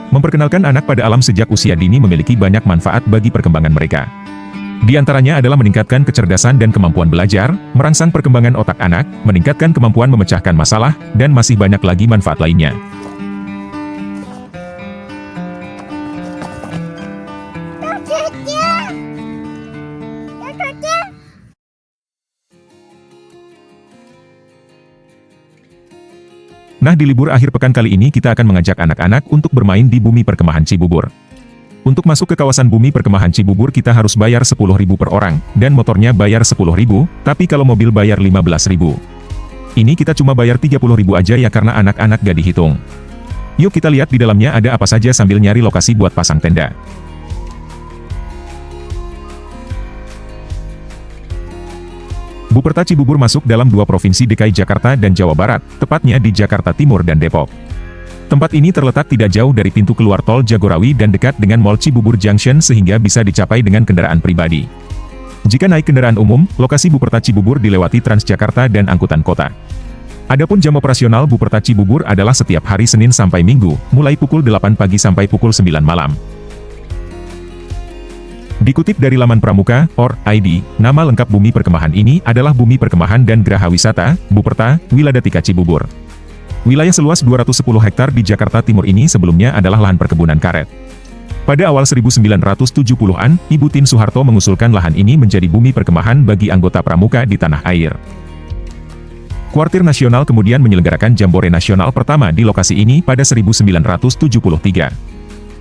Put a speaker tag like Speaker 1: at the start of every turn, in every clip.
Speaker 1: Memperkenalkan anak pada alam sejak usia dini memiliki banyak manfaat bagi perkembangan mereka. Di antaranya adalah meningkatkan kecerdasan dan kemampuan belajar, merangsang perkembangan otak anak, meningkatkan kemampuan memecahkan masalah, dan masih banyak lagi manfaat lainnya. Nah, di libur akhir pekan kali ini kita akan mengajak anak-anak untuk bermain di Bumi Perkemahan Cibubur. Untuk masuk ke kawasan Bumi Perkemahan Cibubur kita harus bayar 10.000 per orang, dan motornya bayar 10.000, tapi kalau mobil bayar 15.000. Ini kita cuma bayar 30.000 aja ya karena anak-anak gak dihitung. Yuk kita lihat di dalamnya ada apa saja sambil nyari lokasi buat pasang tenda. Buperta Cibubur masuk dalam dua provinsi DKI Jakarta dan Jawa Barat, tepatnya di Jakarta Timur dan Depok. Tempat ini terletak tidak jauh dari pintu keluar tol Jagorawi dan dekat dengan Mall Cibubur Junction sehingga bisa dicapai dengan kendaraan pribadi. Jika naik kendaraan umum, lokasi Buperta Cibubur dilewati Transjakarta dan angkutan kota. Adapun jam operasional Buperta Cibubur adalah setiap hari Senin sampai Minggu, mulai pukul 8 pagi sampai pukul 9 malam. Dikutip dari laman Pramuka, .id, nama lengkap Bumi Perkemahan ini adalah Bumi Perkemahan dan Graha Wisata, Buperta, Wiladatika Cibubur. Wilayah seluas 210 hektar di Jakarta Timur ini sebelumnya adalah lahan perkebunan karet. Pada awal 1970-an, Ibu Tin Soeharto mengusulkan lahan ini menjadi Bumi Perkemahan bagi anggota Pramuka di tanah air. Kuartir Nasional kemudian menyelenggarakan Jambore Nasional pertama di lokasi ini pada 1973.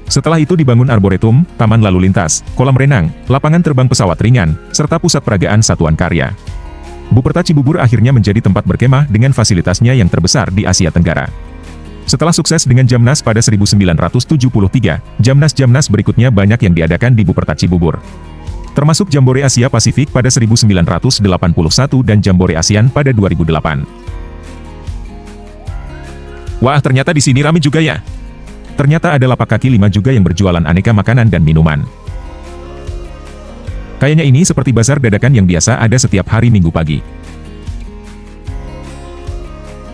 Speaker 1: Setelah itu dibangun arboretum, taman lalu lintas, kolam renang, lapangan terbang pesawat ringan, serta pusat peragaan satuan karya. Buperta Cibubur akhirnya menjadi tempat berkemah dengan fasilitasnya yang terbesar di Asia Tenggara. Setelah sukses dengan Jamnas pada 1973, Jamnas-Jamnas berikutnya banyak yang diadakan di Buperta Cibubur. Termasuk Jambore Asia Pasifik pada 1981 dan Jambore ASEAN pada 2008. Wah, ternyata di sini ramai juga ya. Ternyata ada lapak kaki lima juga yang berjualan aneka makanan dan minuman. Kayaknya ini seperti bazar dadakan yang biasa ada setiap hari Minggu pagi.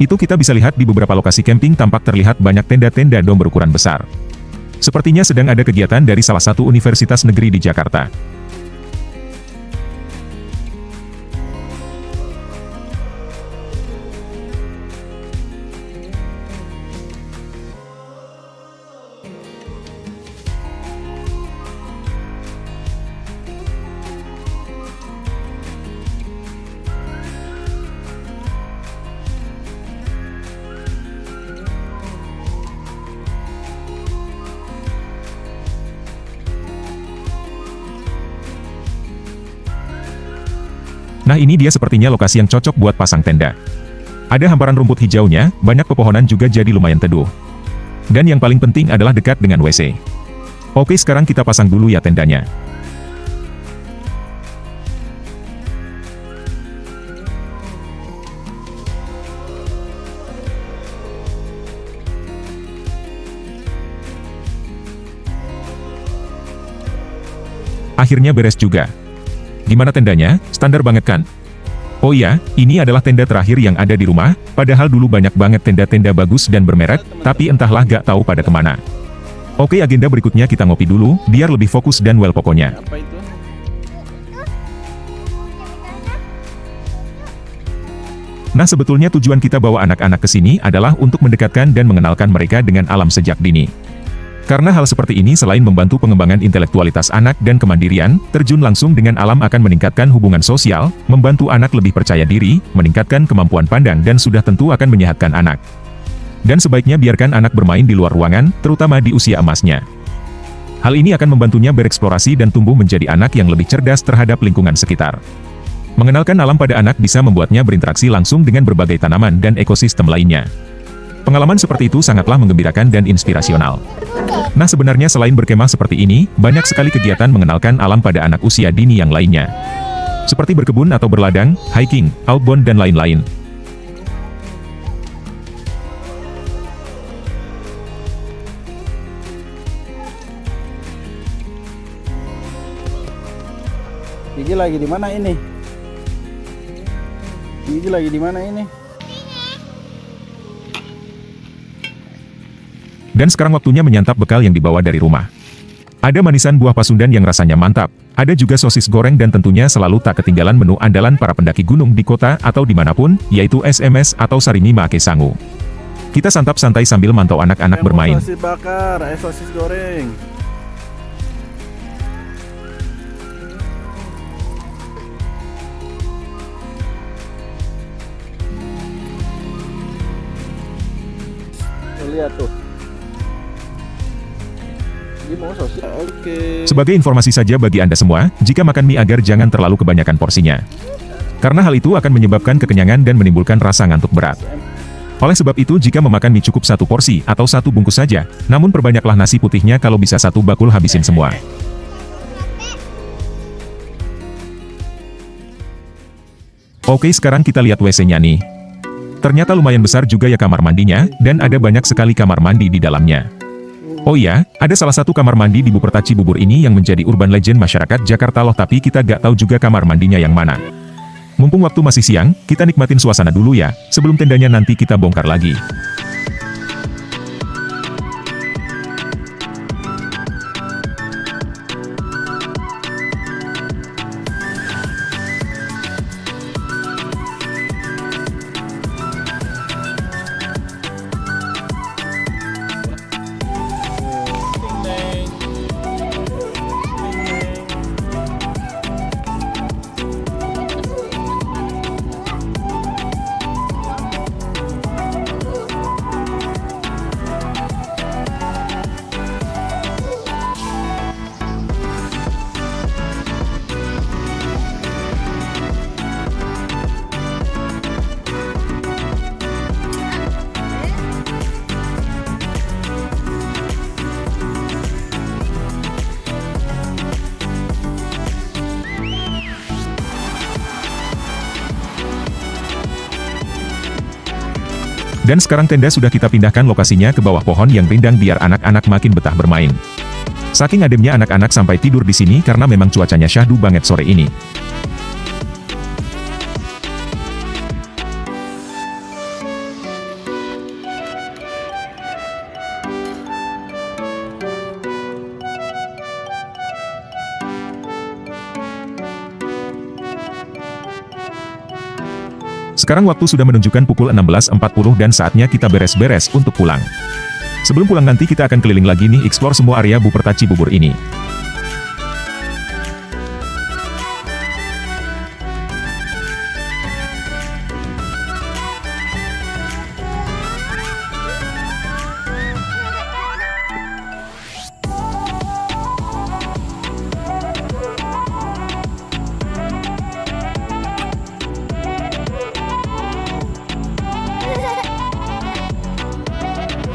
Speaker 1: Itu kita bisa lihat di beberapa lokasi camping tampak terlihat banyak tenda-tenda dom berukuran besar. Sepertinya sedang ada kegiatan dari salah satu universitas negeri di Jakarta. Nah, ini dia sepertinya lokasi yang cocok buat pasang tenda. Ada hamparan rumput hijaunya, banyak pepohonan juga jadi lumayan teduh. Dan yang paling penting adalah dekat dengan WC. Oke, sekarang kita pasang dulu ya tendanya. Akhirnya beres juga. Gimana tendanya? Standar banget kan? Oh iya, ini adalah tenda terakhir yang ada di rumah, padahal dulu banyak banget tenda-tenda bagus dan bermerek, tapi entahlah gak tahu pada kemana. Oke, agenda berikutnya kita ngopi dulu, biar lebih fokus dan well pokoknya.
Speaker 2: Apa itu?
Speaker 1: Nah, sebetulnya tujuan kita bawa anak-anak ke sini adalah untuk mendekatkan dan mengenalkan mereka dengan alam sejak dini. Karena hal seperti ini selain membantu pengembangan intelektualitas anak dan kemandirian, terjun langsung dengan alam akan meningkatkan hubungan sosial, membantu anak lebih percaya diri, meningkatkan kemampuan pandang dan sudah tentu akan menyehatkan anak. Dan sebaiknya biarkan anak bermain di luar ruangan, terutama di usia emasnya. Hal ini akan membantunya bereksplorasi dan tumbuh menjadi anak yang lebih cerdas terhadap lingkungan sekitar. Mengenalkan alam pada anak bisa membuatnya berinteraksi langsung dengan berbagai tanaman dan ekosistem lainnya. Pengalaman seperti itu sangatlah menggembirakan dan inspirasional. Nah, sebenarnya selain berkemah seperti ini, banyak sekali kegiatan mengenalkan alam pada anak usia dini yang lainnya. Seperti berkebun atau berladang, hiking, outbound dan lain-lain.
Speaker 2: Gigi lagi di mana ini? Gigi lagi di mana ini?
Speaker 1: Dan sekarang waktunya menyantap bekal yang dibawa dari rumah. Ada manisan buah pasundan yang rasanya mantap, ada juga sosis goreng dan tentunya selalu tak ketinggalan menu andalan para pendaki gunung di kota atau dimanapun, yaitu SMS atau Sarimi Make Sangu. Kita santap santai sambil mantau anak-anak bermain.
Speaker 2: Sosis bakar, sosis goreng. Tuh, lihat tuh. Ini mau sosis. Oke.
Speaker 1: Sebagai informasi saja bagi Anda semua, jika makan mie agar jangan terlalu kebanyakan porsinya. Karena hal itu akan menyebabkan kekenyangan dan menimbulkan rasa ngantuk berat. Oleh sebab itu jika memakan mie cukup satu porsi atau satu bungkus saja, namun perbanyaklah nasi putihnya kalau bisa satu bakul habisin semua. Oke, sekarang kita lihat WC-nya nih. Ternyata lumayan besar juga ya kamar mandinya, dan ada banyak sekali kamar mandi di dalamnya. Oh iya, ada salah satu kamar mandi di Buperta Cibubur ini yang menjadi urban legend masyarakat Jakarta loh, tapi kita gak tahu juga kamar mandinya yang mana. Mumpung waktu masih siang, kita nikmatin suasana dulu ya, sebelum tendanya nanti kita bongkar lagi. Dan sekarang tenda sudah kita pindahkan lokasinya ke bawah pohon yang rindang biar anak-anak makin betah bermain. Saking ademnya anak-anak sampai tidur di sini karena memang cuacanya syahdu banget sore ini. Sekarang waktu sudah menunjukkan pukul 16.40 dan saatnya kita beres-beres untuk pulang. Sebelum pulang nanti kita akan keliling lagi nih explore semua area Buperta Cibubur ini.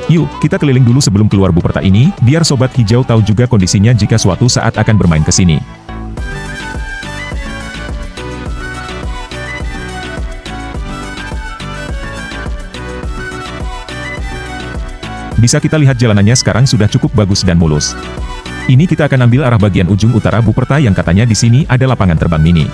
Speaker 1: Yuk, kita keliling dulu sebelum keluar Buperta ini, biar Sobat Hijau tahu juga kondisinya jika suatu saat akan bermain ke sini. Bisa kita lihat jalanannya sekarang sudah cukup bagus dan mulus. Ini kita akan ambil arah bagian ujung utara Buperta yang katanya di sini ada lapangan terbang mini.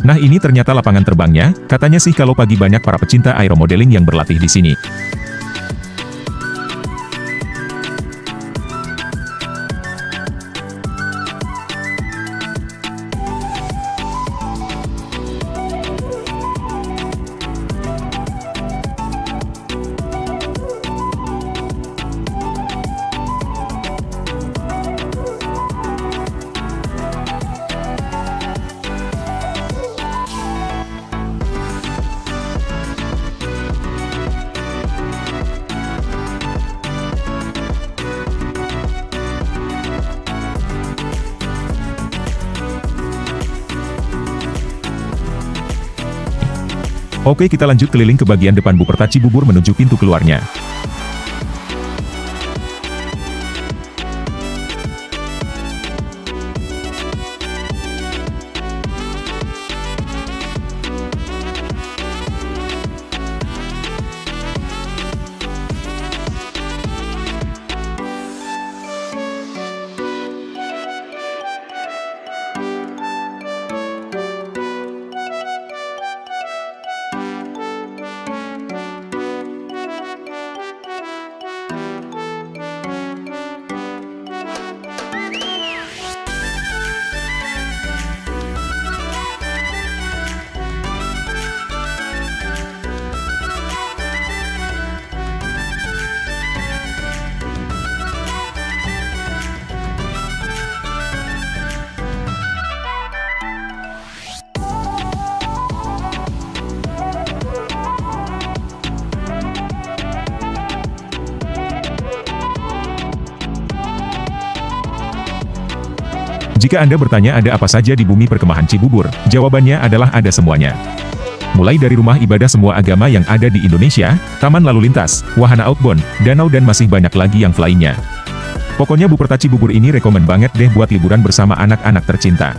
Speaker 1: Nah ini ternyata lapangan terbangnya, katanya sih kalau pagi banyak para pecinta aeromodeling yang berlatih di sini. Oke kita lanjut keliling ke bagian depan Buperta Cibubur menuju pintu keluarnya. Jika Anda bertanya ada apa saja di bumi perkemahan Cibubur, jawabannya adalah ada semuanya. Mulai dari rumah ibadah semua agama yang ada di Indonesia, taman lalu lintas, wahana outbound, danau dan masih banyak lagi yang lainnya. Pokoknya Buperta Cibubur ini rekomen banget deh buat liburan bersama anak-anak tercinta.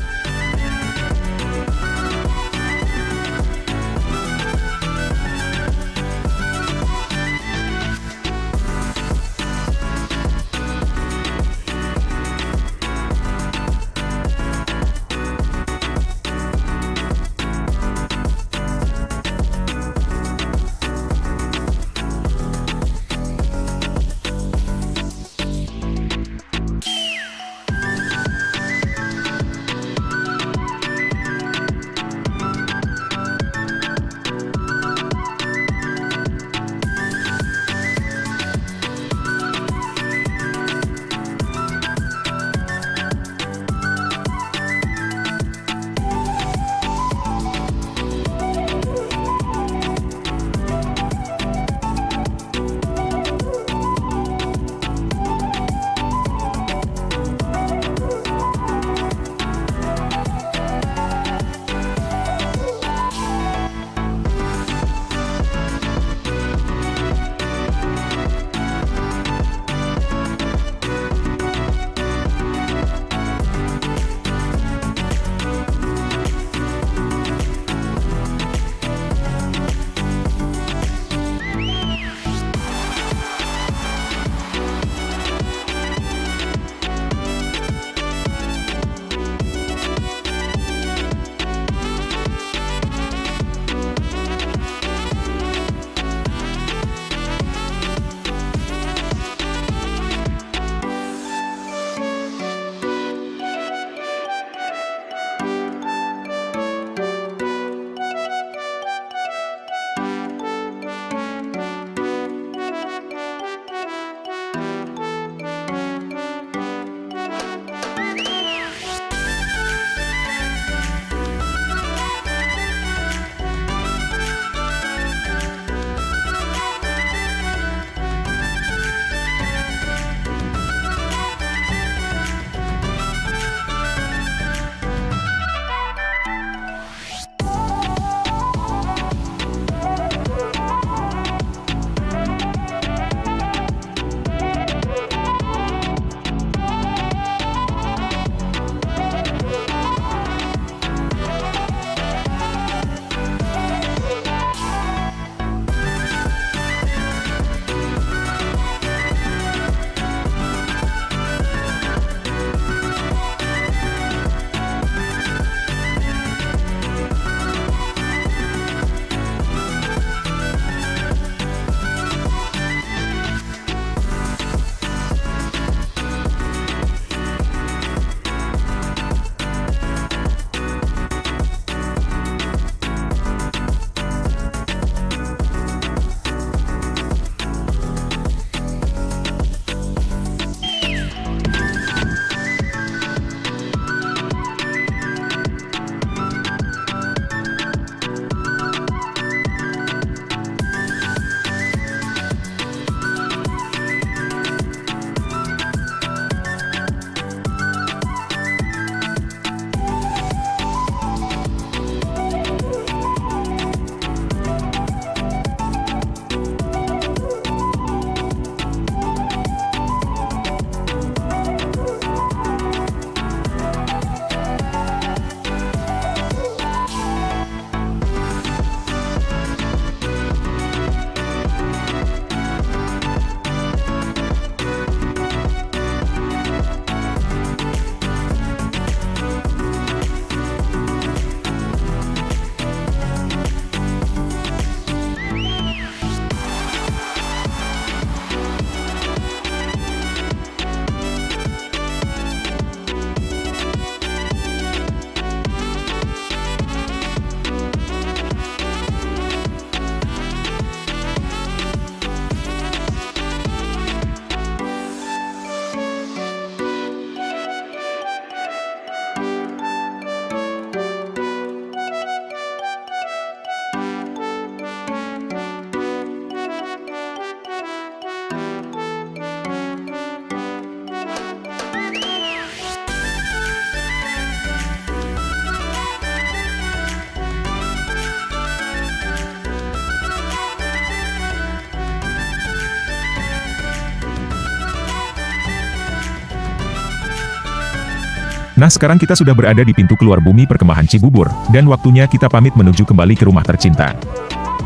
Speaker 1: Nah, sekarang kita sudah berada di pintu keluar bumi perkemahan Cibubur, dan waktunya kita pamit menuju kembali ke rumah tercinta.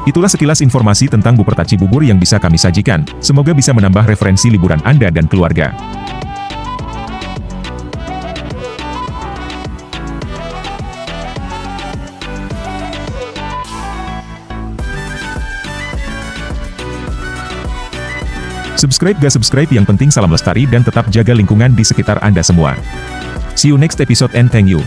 Speaker 1: Itulah sekilas informasi tentang Buperta Cibubur yang bisa kami sajikan. Semoga bisa menambah referensi liburan Anda dan keluarga. Subscribe gak subscribe, yang penting salam lestari dan tetap jaga lingkungan di sekitar Anda semua. See you next episode and thank you.